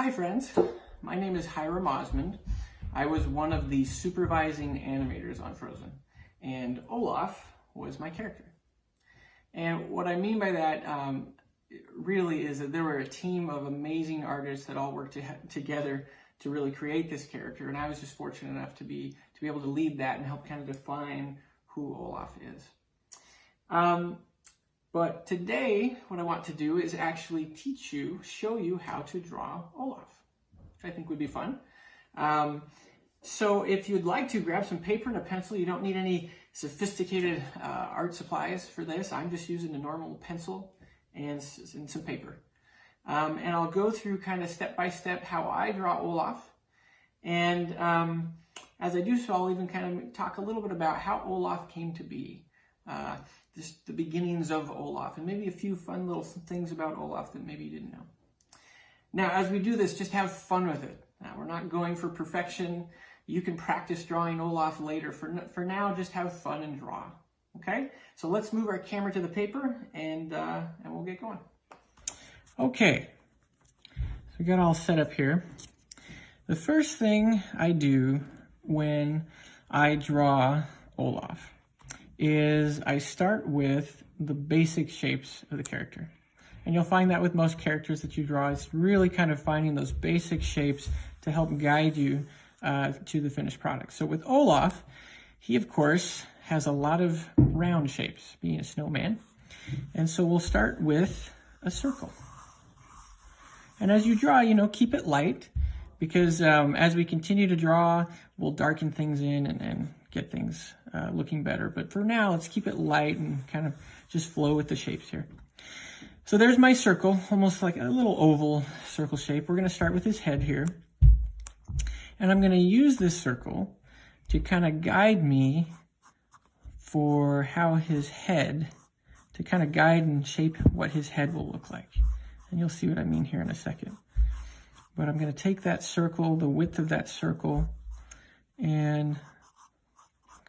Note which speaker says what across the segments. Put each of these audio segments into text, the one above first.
Speaker 1: Hi friends, my name is Hyrum Osmond. I was one of the supervising animators on Frozen, and Olaf was my character. And what I mean by that really is that there were a team of amazing artists that all worked together to really create this character, and I was just fortunate enough to be able to lead that and help kind of define who Olaf is. But today, what I want to do is actually show you how to draw Olaf, which I think would be fun. So if you'd like to, grab some paper and a pencil. You don't need any sophisticated art supplies for this. I'm just using a normal pencil and some paper. And I'll go through kind of step by step how I draw Olaf. And as I do so, I'll even kind of talk a little bit about how Olaf came to be. Just the beginnings of Olaf, and maybe a few fun little things about Olaf that maybe you didn't know. Now, as we do this, just have fun with it. Now, we're not going for perfection. You can practice drawing Olaf later. For now, just have fun and draw. Okay? So let's move our camera to the paper, and we'll get going. Okay. So we got all set up here. The first thing I do when I draw Olaf is I start with the basic shapes of the character. And you'll find that with most characters that you draw, it's really kind of finding those basic shapes to help guide you to the finished product. So with Olaf, he of course has a lot of round shapes, being a snowman. And so we'll start with a circle. And as you draw, keep it light, because as we continue to draw, we'll darken things in and get things looking better. But for now, let's keep it light and kind of just flow with the shapes here. So there's my circle, almost like a little oval circle shape. We're going to start with his head here. And I'm going to use this circle to kind of guide me for how his head, to kind of guide and shape what his head will look like. And you'll see what I mean here in a second. But I'm going to take that circle, the width of that circle, and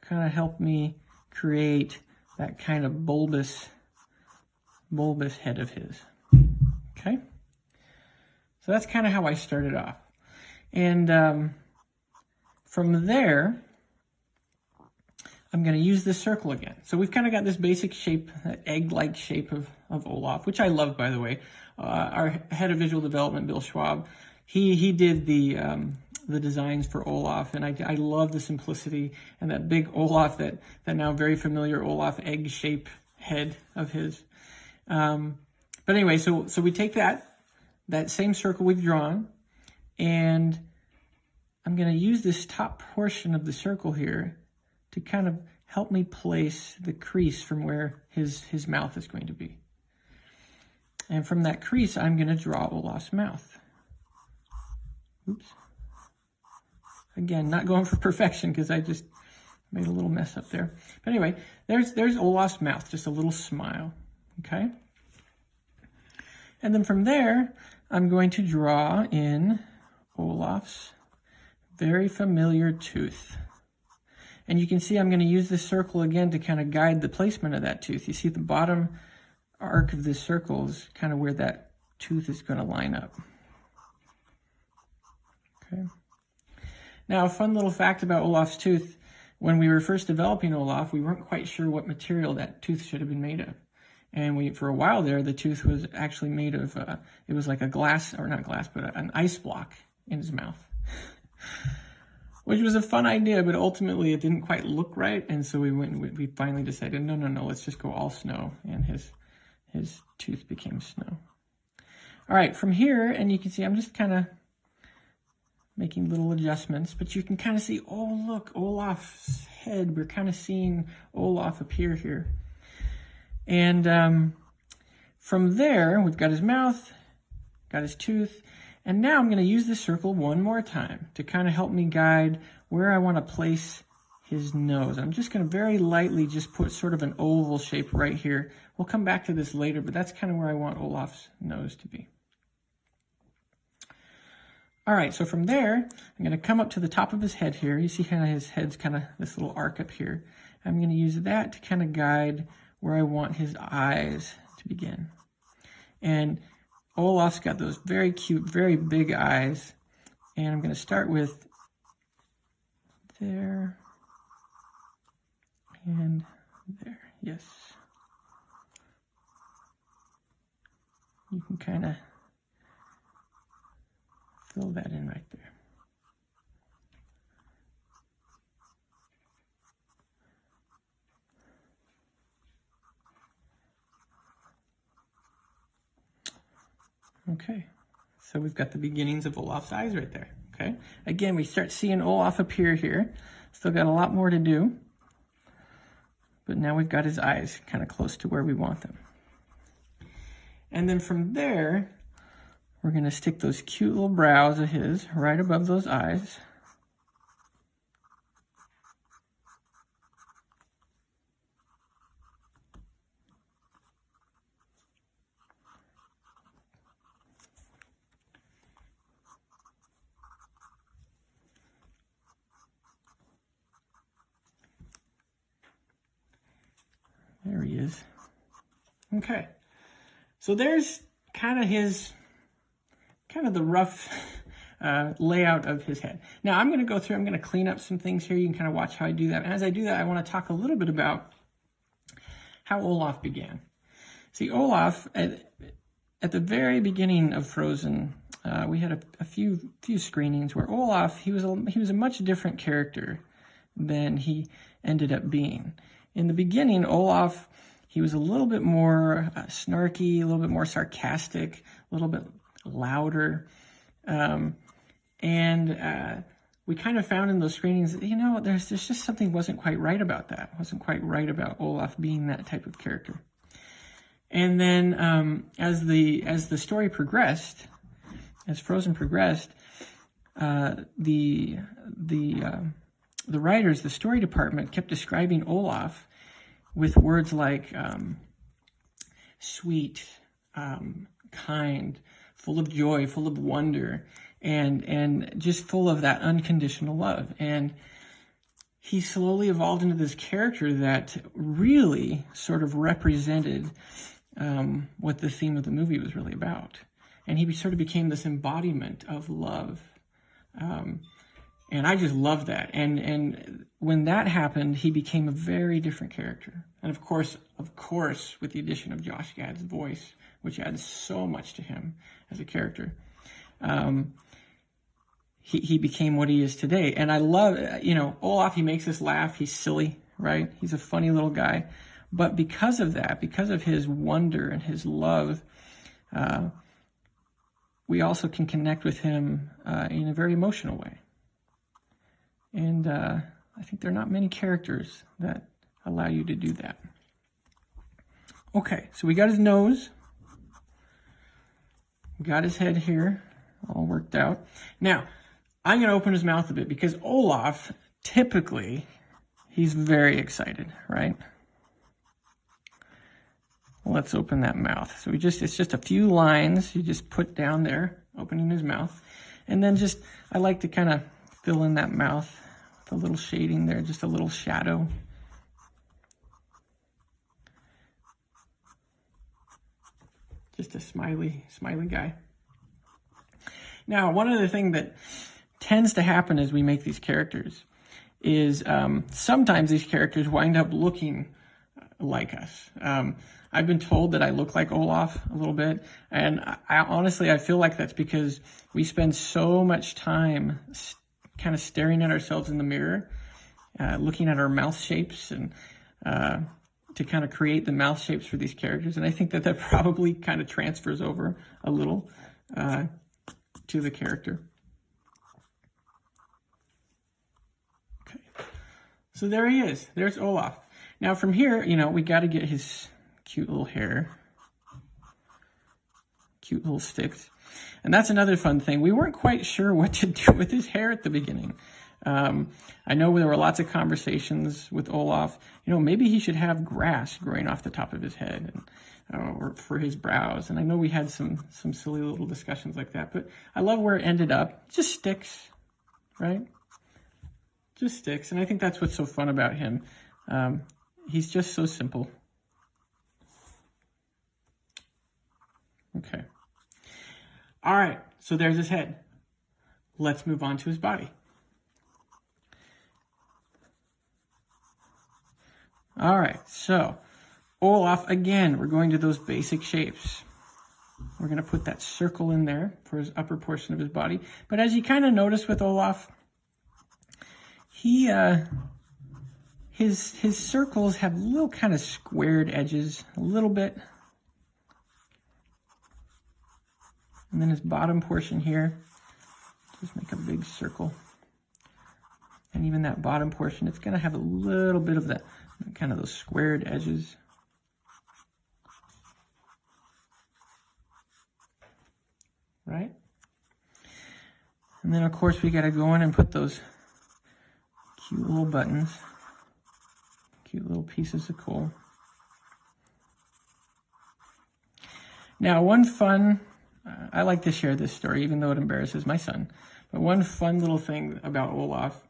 Speaker 1: kind of help me create that kind of bulbous head of his. Okay? So that's kind of how I started off. And from there, I'm going to use this circle again. So we've kind of got this basic shape, that egg-like shape of Olaf, which I love, by the way. Our head of visual development, Bill Schwab, he did the designs for Olaf, and I love the simplicity and that big Olaf, that now very familiar Olaf egg shape head of his. But anyway, so we take that same circle we've drawn, and I'm going to use this top portion of the circle here to kind of help me place the crease from where his mouth is going to be. And from that crease, I'm going to draw Olaf's mouth. Oops. Again, not going for perfection because I just made a little mess up there. But anyway, there's Olaf's mouth, just a little smile, okay? And then from there, I'm going to draw in Olaf's very familiar tooth. And you can see I'm going to use this circle again to kind of guide the placement of that tooth. You see the bottom arc of this circle is kind of where that tooth is going to line up. Okay. Now, a fun little fact about Olaf's tooth: when we were first developing Olaf, we weren't quite sure what material that tooth should have been made of. And for a while there, the tooth was actually made of, it was like a glass, or not glass, but an ice block in his mouth. Which was a fun idea, but ultimately it didn't quite look right. And so we finally decided, no, let's just go all snow. And his tooth became snow. All right, from here, and you can see I'm just kind of making little adjustments, but you can kind of see, oh, look, Olaf's head. We're kind of seeing Olaf appear here. And from there, we've got his mouth, got his tooth, and now I'm going to use this circle one more time to kind of help me guide where I want to place his nose. I'm just going to very lightly just put sort of an oval shape right here. We'll come back to this later, but that's kind of where I want Olaf's nose to be. All right, so from there, I'm going to come up to the top of his head here. You see kind of his head's kind of this little arc up here. I'm going to use that to kind of guide where I want his eyes to begin. And Olaf's got those very cute, very big eyes. And I'm going to start with there and there. Yes. You can kind of fill that in right there. Okay, so we've got the beginnings of Olaf's eyes right there, okay? Again, we start seeing Olaf appear here. Still got a lot more to do, but now we've got his eyes kind of close to where we want them. And then from there, we're gonna stick those cute little brows of his right above those eyes. There he is. Okay, so there's kind of the rough layout of his head. Now I'm going to clean up some things here. You can kind of watch how I do that. And as I do that, I want to talk a little bit about how Olaf began. See, Olaf, at the very beginning of Frozen, we had a few screenings where Olaf, he was a much different character than he ended up being. In the beginning, Olaf, he was a little bit more snarky, a little bit more sarcastic, a little bit louder. We kind of found in those screenings that, you know, there's just something wasn't quite right about that. Wasn't quite right about Olaf being that type of character. And then as the story progressed, as Frozen progressed, the writers, the story department, kept describing Olaf with words like sweet, kind, full of joy, full of wonder, and just full of that unconditional love. And he slowly evolved into this character that really sort of represented what the theme of the movie was really about. And he sort of became this embodiment of love. And I just love that. And when that happened, he became a very different character. And of course, with the addition of Josh Gad's voice, which adds so much to him as a character, he became what he is today. And I love, Olaf, he makes us laugh. He's silly, right? He's a funny little guy. But because of that, because of his wonder and his love, we also can connect with him in a very emotional way. And I think there are not many characters that allow you to do that. Okay, so we got his nose. We got his head here, all worked out. Now, I'm going to open his mouth a bit because Olaf, typically, he's very excited, right? Let's open that mouth. So it's just a few lines you just put down there, opening his mouth. And then I like to kind of fill in that mouth with a little shading there, just a little shadow. Just a smiley guy. Now, one other thing that tends to happen as we make these characters is sometimes these characters wind up looking like us. I've been told that I look like Olaf a little bit, and honestly, I feel like that's because we spend so much time kind of staring at ourselves in the mirror, looking at our mouth shapes and to kind of create the mouth shapes for these characters. And I think that probably kind of transfers over a little to the character. Okay, so there he is. There's Olaf. Now from here, we got to get his cute little hair, cute little sticks. And that's another fun thing. We weren't quite sure what to do with his hair at the beginning. I know there were lots of conversations with Olaf. Maybe he should have grass growing off the top of his head or for his brows. And I know we had some silly little discussions like that. But I love where it ended up. Just sticks, right? Just sticks. And I think that's what's so fun about him. He's just so simple. Okay. All right, so there's his head. Let's move on to his body. All right, so Olaf, again, we're going to those basic shapes. We're going to put that circle in there for his upper portion of his body. But as you kind of notice with Olaf, his circles have little kind of squared edges, a little bit. And then his bottom portion here, just make a big circle. And even that bottom portion, it's going to have a little bit of that, kind of those squared edges. Right? And then, of course, we got to go in and put those cute little buttons, cute little pieces of coal. Now, one fun, I like to share this story, even though it embarrasses my son, but one fun little thing about Olaf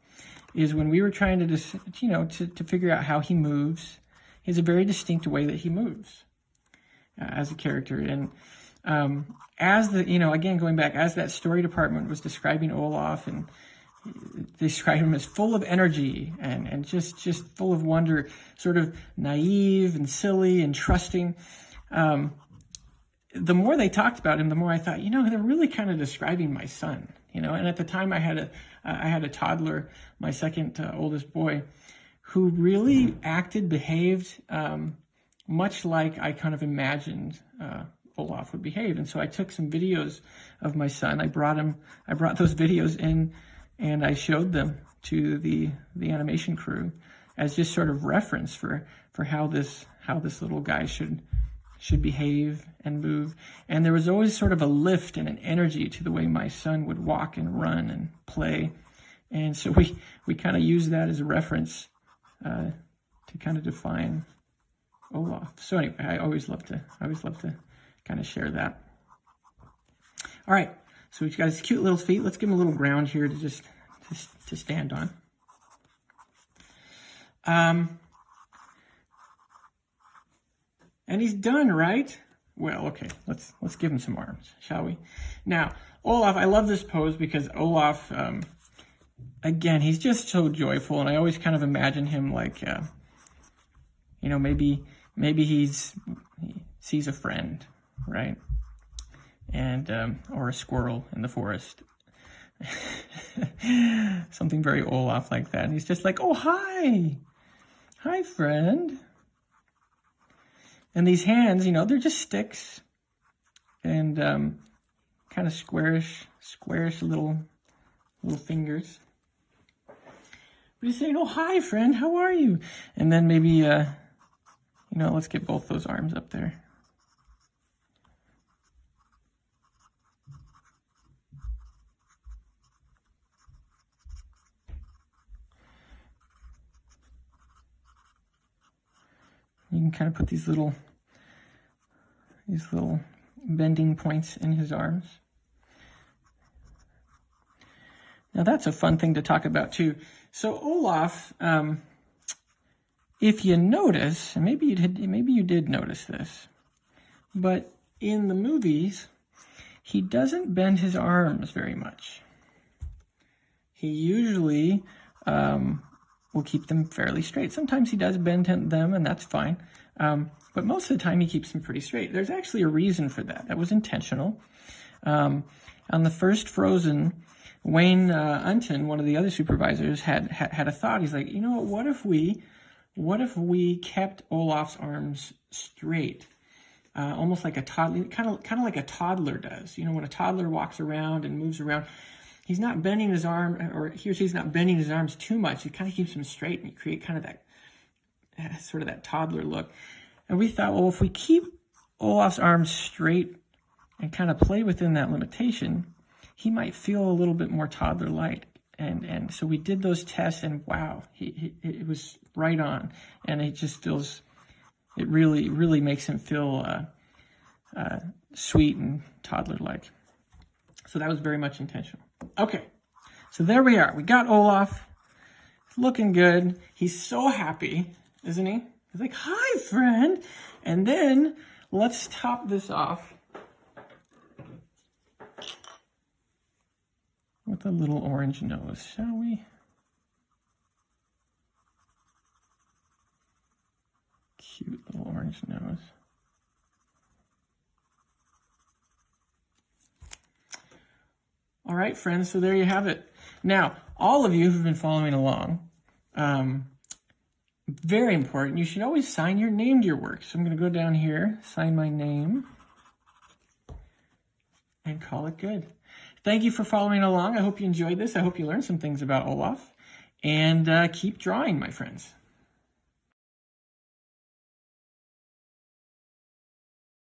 Speaker 1: is when we were trying to just, to figure out how he moves, he has a very distinct way that he moves as a character. And as again, going back, as that story department was describing Olaf and described him as full of energy and just full of wonder, sort of naive and silly and trusting. The more they talked about him, the more I thought, they're really kind of describing my son, And at the time I had a toddler, my second oldest boy, who really behaved much like I kind of imagined Olaf would behave. And so I took some videos of my son. I brought those videos in and I showed them to the animation crew as just sort of reference for how this little guy should behave and move. And there was always sort of a lift and an energy to the way my son would walk and run and play. And so we kind of used that as a reference to kind of define Olaf. So anyway, I always love to kind of share that. All right, so we've got his cute little feet. Let's give him a little ground here to just to stand on. And he's done, right? Well, okay, let's give him some arms, shall we? Now, Olaf, I love this pose because Olaf, again, he's just so joyful, and I always kind of imagine him like, maybe he sees a friend, right? And or a squirrel in the forest. Something very Olaf like that. And he's just like, oh, hi, friend. And these hands, they're just sticks and kind of squarish little fingers. But he's saying, oh, hi, friend, how are you? And then maybe, let's get both those arms up there. You can kind of put these little bending points in his arms. Now that's a fun thing to talk about too. So Olaf, if you notice, and maybe you did notice this, but in the movies, he doesn't bend his arms very much. He usually will keep them fairly straight. Sometimes he does bend them, and that's fine. But most of the time, he keeps them pretty straight. There's actually a reason for that. That was intentional. On the first Frozen, Wayne Unton, one of the other supervisors, had a thought. He's like, what if we kept Olaf's arms straight, almost like a toddler, kind of like a toddler does. When a toddler walks around and moves around, he's not bending his arm, or he or she's not bending his arms too much. He kind of keeps them straight, and you create kind of that sort of that toddler look. And we thought, well, if we keep Olaf's arms straight and kind of play within that limitation, he might feel a little bit more toddler-like. And so we did those tests, and wow, it was right on. And it just feels, it really makes him feel sweet and toddler-like. So that was very much intentional. Okay, so there we are. We got Olaf. It's looking good. He's so happy, isn't he? He's like, hi, friend. And then let's top this off. with a little orange nose, shall we? Cute little orange nose. All right, friends, so there you have it. Now, all of you who've been following along, very important, you should always sign your name to your work. So I'm going to go down here, sign my name, and call it good. Thank you for following along. I hope you enjoyed this. I hope you learned some things about Olaf. And keep drawing, my friends.